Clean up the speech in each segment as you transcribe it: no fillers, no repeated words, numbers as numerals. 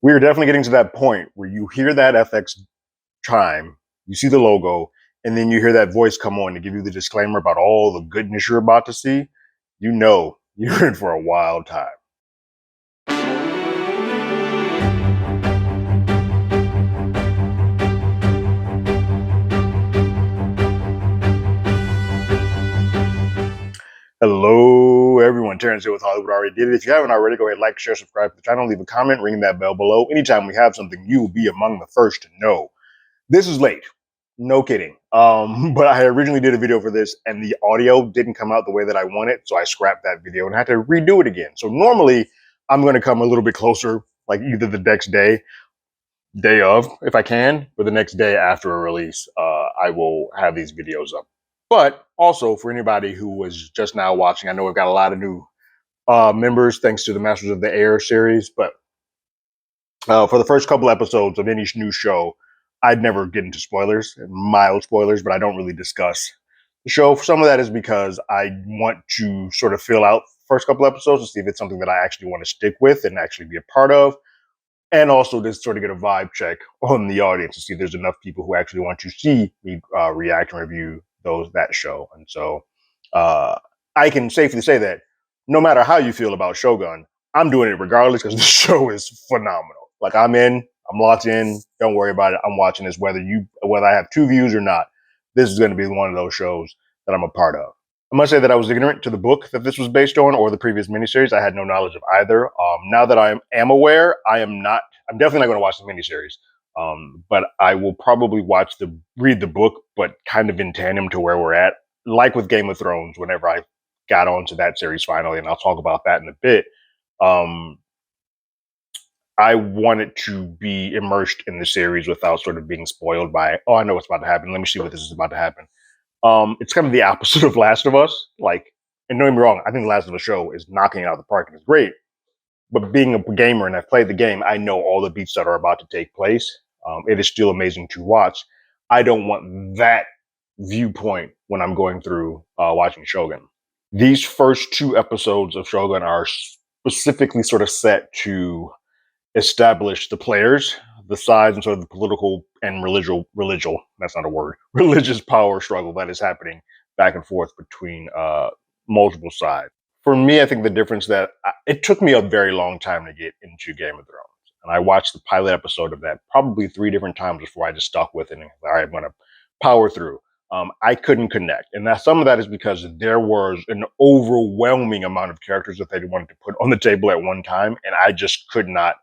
We are definitely getting to that point where you hear that FX chime, you see the logo, and then you hear that voice come on to give you the disclaimer about all the goodness you're about to see. You know you're in for a wild time. Hello, everyone. Terrence here with Hollywood Already Did It. If you haven't already, go ahead, like, share, subscribe to the channel, leave a comment, ring that bell below. Anytime we have something, you will be among the first to know. This is late. No kidding. But I originally did a video for this and the audio didn't come out the way that I wanted. So I scrapped that video and had to redo it again. So normally I'm going to come a little bit closer, like either the next day of, if I can, or the next day after a release. I will have these videos up. But also for anybody who was just now watching, I know we've got a lot of new members thanks to the Masters of the Air series. But for the first couple episodes of any new show, I'd never get into spoilers, mild spoilers, but I don't really discuss the show. Some of that is because I want to sort of fill out the first couple episodes to see if it's something that I actually want to stick with and actually be a part of. And also just sort of get a vibe check on the audience to see if there's enough people who actually want to see me react and review that show. And so I can safely say that no matter how you feel about Shogun, I'm doing it regardless because the show is phenomenal. Like I'm locked in. Don't worry about it. I'm watching this whether I have two views or not. This is going to be one of those shows that I'm a part of. I must say that I was ignorant to the book that this was based on or the previous miniseries. I had no knowledge of either. Now that I am aware, I'm definitely not going to watch the miniseries. But I will probably read the book, but kind of in tandem to where we're at. Like with Game of Thrones, whenever I got onto that series finally, and I'll talk about that in a bit. I wanted to be immersed in the series without sort of being spoiled by, oh, I know what's about to happen. Let me see what this is about to happen. It's kind of the opposite of Last of Us. Like, and don't get me wrong, I think the Last of Us show is knocking it out of the park and it's great. But being a gamer and I've played the game, I know all the beats that are about to take place. It is still amazing to watch. I don't want that viewpoint when I'm going through watching Shogun. These first two episodes of Shogun are specifically sort of set to establish the players, the sides, and sort of the political and that's not a word, religious power struggle that is happening back and forth between multiple sides. For me, I think the difference it took me a very long time to get into Game of Thrones. And I watched the pilot episode of that probably 3 different times before I just stuck with it and all right, I'm going to power through. I couldn't connect. And some of that is because there was an overwhelming amount of characters that they wanted to put on the table at one time. And I just could not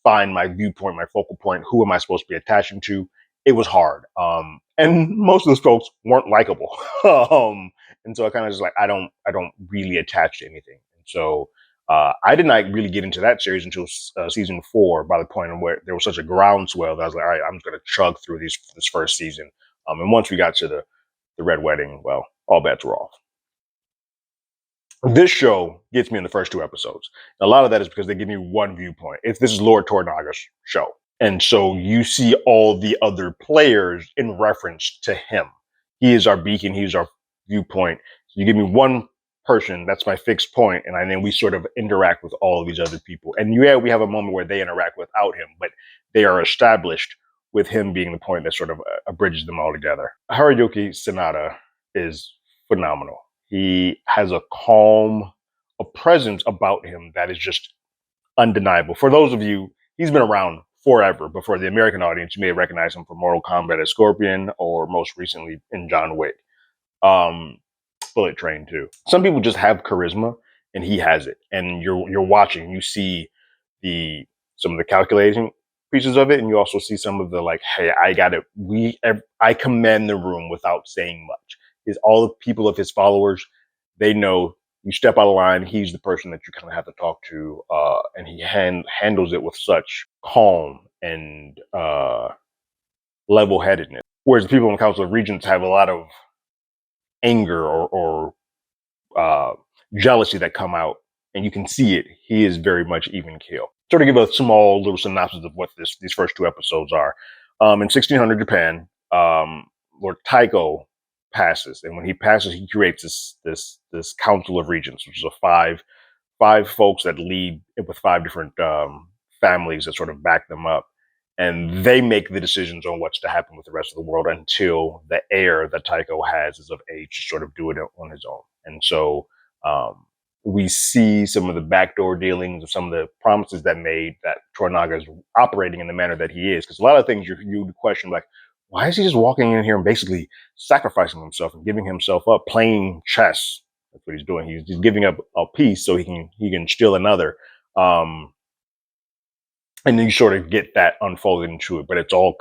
find my viewpoint, my focal point. Who am I supposed to be attaching to? It was hard. And most of those folks weren't likable. And so I kind of just like, I don't really attach to anything. And so I did not really get into that series until season 4, by the point where there was such a groundswell that I was like, all right, I'm just going to chug through this first season. And once we got to the Red Wedding, well, all bets were off. This show gets me in the first 2 episodes. A lot of that is because they give me one viewpoint. This is Lord Tornaga's show. And so you see all the other players in reference to him. He is our beacon. He's our viewpoint. So you give me one person, that's my fixed point, and then we sort of interact with all of these other people. And yeah, we have a moment where they interact without him, but they are established with him being the point that sort of bridges them all together. Hiroyuki Sanada is phenomenal. He has a calm, a presence about him that is just undeniable. For those of you, he's been around forever, but for the American audience, you may recognize him from Mortal Kombat as Scorpion or most recently in John Wick. Bullet Train too. Some people just have charisma and he has it. And you're watching, you see some of the calculating pieces of it, and you also see some of the like, hey, I command the room without saying much. All the people of his followers, they know you step out of line, he's the person that you kind of have to talk to, and he handles it with such calm and level-headedness. Whereas the people in the Council of Regents have a lot of anger or jealousy that come out, and you can see it. He is very much even keel. Sort of give a small little synopsis of what these first 2 episodes are. In 1600 Japan, Lord Taiko passes, and when he passes, he creates this Council of Regents, which is a five folks that lead with 5 different families that sort of back them up, and they make the decisions on what's to happen with the rest of the world until the heir that Tycho has is of age to sort of do it on his own. And so um, we see some of the backdoor dealings of some of the promises that made that Tornaga is operating in the manner that he is. Because a lot of things you question, like, why is he just walking in here and basically sacrificing himself and giving himself up, playing chess? That's what he's doing. He's giving up a piece so he can steal another. And then you sort of get that unfolded into it, but it all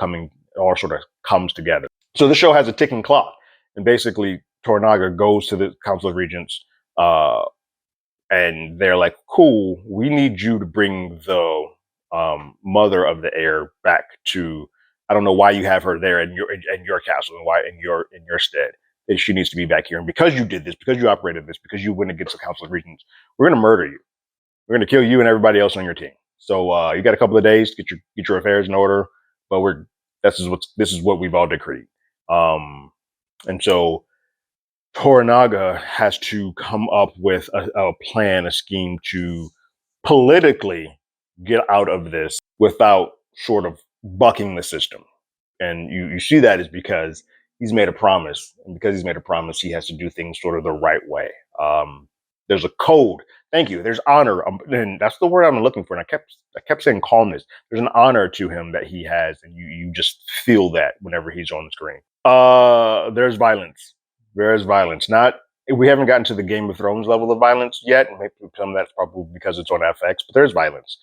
sort of comes together. So the show has a ticking clock, and basically Tornaga goes to the Council of Regents, and they're like, "Cool, we need you to bring the mother of the heir back to. I don't know why you have her there in your castle and why in your stead. She needs to be back here. And because you did this, because you operated this, because you went against the Council of Regents, we're going to murder you. We're going to kill you and everybody else on your team. So you got a couple of days to get your affairs in order. But this is what we've all decreed. And so Toranaga has to come up with a plan, a scheme to politically get out of this without sort of bucking the system. And you see that is because he's made a promise, and because he's made a promise, he has to do things sort of the right way. There's a code. Thank you. There's honor, and that's the word I'm looking for. And I kept saying calmness. There's an honor to him that he has, and you just feel that whenever he's on the screen. There's violence. There is violence. Not We haven't gotten to the Game of Thrones level of violence yet. Maybe some of that's probably because it's on FX, but there's violence.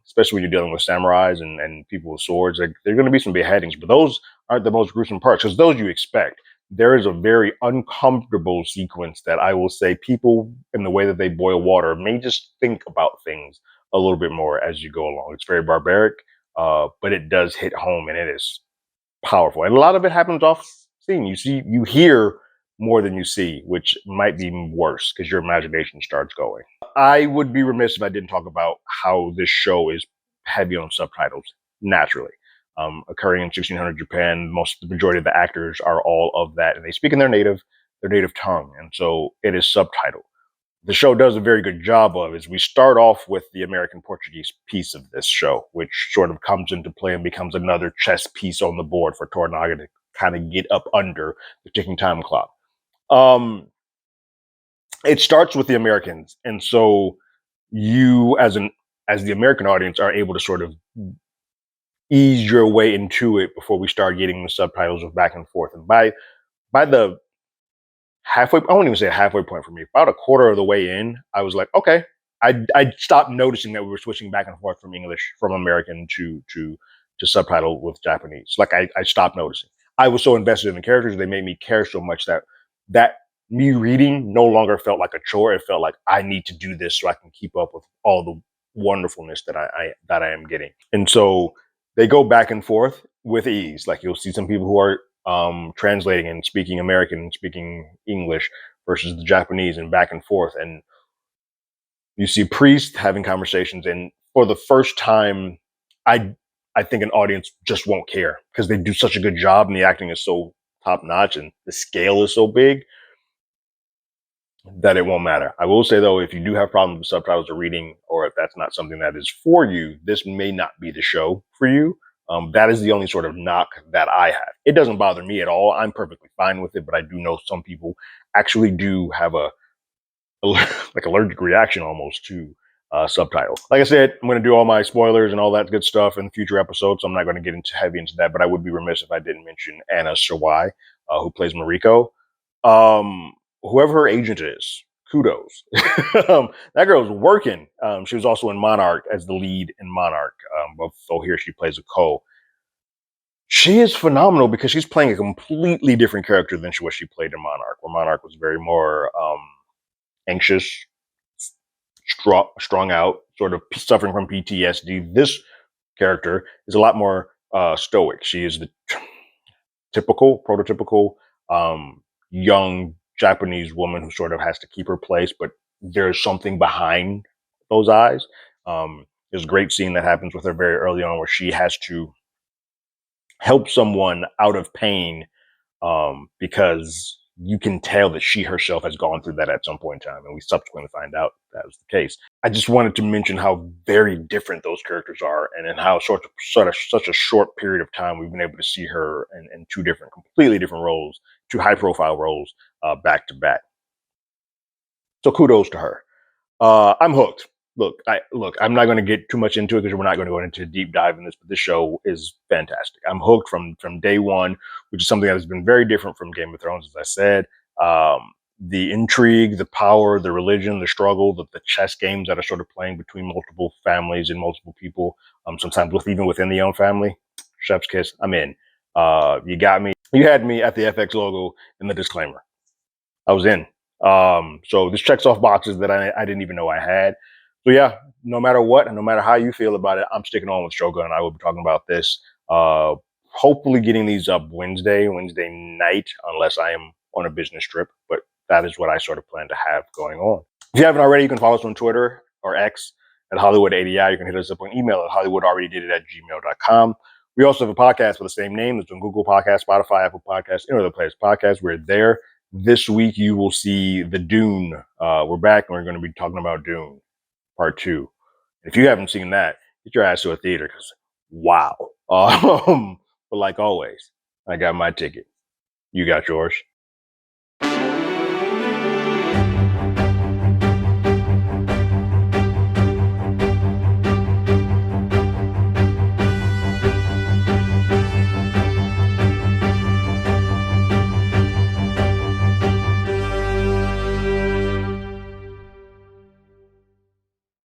Especially when you're dealing with samurais and people with swords. There are going to be some beheadings, but those aren't the most gruesome parts, because those you expect. There is a very uncomfortable sequence that I will say people, in the way that they boil water, may just think about things a little bit more as you go along. It's very barbaric, but it does hit home, and it is powerful. And a lot of it happens off scene. You hear more than you see, which might be worse because your imagination starts going. I would be remiss if I didn't talk about how this show is heavy on subtitles, naturally. Occurring in 1600 Japan, the majority of the actors are all of that, and they speak in their native tongue, and so it is subtitled. The show does a very good job of is we start off with the American Portuguese piece of this show, which sort of comes into play and becomes another chess piece on the board for Toranaga to kind of get up under the ticking time clock. It starts with the Americans, and so you, as the American audience, are able to sort of ease your way into it before we start getting the subtitles of back and forth. And by the halfway, I won't even say a halfway point for me, about a quarter of the way in, I was like, okay. I stopped noticing that we were switching back and forth from American to subtitle with Japanese. Like I stopped noticing. I was so invested in the characters, they made me care so much that me reading no longer felt like a chore. It felt like I need to do this so I can keep up with all the wonderfulness that I am getting. And so they go back and forth with ease. Like you'll see some people who are translating and speaking American and speaking English versus the Japanese, and back and forth. And you see priests having conversations. And for the first time, I think an audience just won't care because they do such a good job and the acting is so top notch and the scale is so big that it won't matter. I will say though, if you do have problems with subtitles or reading, or if that's not something that is for you, this may not be the show for you. That is the only sort of knock that I have. It doesn't bother me at all. I'm perfectly fine with it, but I do know some people actually do have a like allergic reaction almost to subtitles. Like I said, I'm going to do all my spoilers and all that good stuff in future episodes, so I'm not going to get heavy into that, but I would be remiss if I didn't mention Anna Sawai, who plays Mariko. Whoever her agent is, kudos. That girl's working. She was also in Monarch as the lead in Monarch. So here she plays a Ko. She is phenomenal because she's playing a completely different character than what she played in Monarch, where Monarch was very more anxious, strung out, sort of suffering from PTSD. This character is a lot more stoic. She is the prototypical young Japanese woman who sort of has to keep her place, but there's something behind those eyes. There's a great scene that happens with her very early on where she has to help someone out of pain because you can tell that she herself has gone through that at some point in time, and we subsequently find out that was the case. I just wanted to mention how very different those characters are, and in how such a short period of time we've been able to see her in two different, completely different roles, two high-profile roles, back to back. So kudos to her. I'm hooked. I'm not going to get too much into it because we're not going to go into a deep dive in this, but this show is fantastic. I'm hooked from day one, which is something that has been very different from Game of Thrones, as I said. The intrigue, the power, the religion, the struggle, the chess games that are sort of playing between multiple families and multiple people, sometimes even within the own family. Chef's kiss. I'm in. You got me. You had me at the FX logo in the disclaimer. I was in. So this checks off boxes that I didn't even know I had. So yeah, no matter what, and no matter how you feel about it, I'm sticking on with Shogun. I will be talking about this. Hopefully getting these up Wednesday night, unless I am on a business trip. But that is what I sort of plan to have going on. If you haven't already, you can follow us on Twitter or X at Hollywood80i. You can hit us up on email at HollywoodAlreadyDidIt@gmail.com. We also have a podcast with the same name. It's on Google Podcasts, Spotify, Apple Podcasts, any other place podcast. We're there. This week you will see the Dune. We're back and we're going to be talking about Dune Part 2. If you haven't seen that, get your ass to a theater because wow. But like always, I got my ticket. You got yours.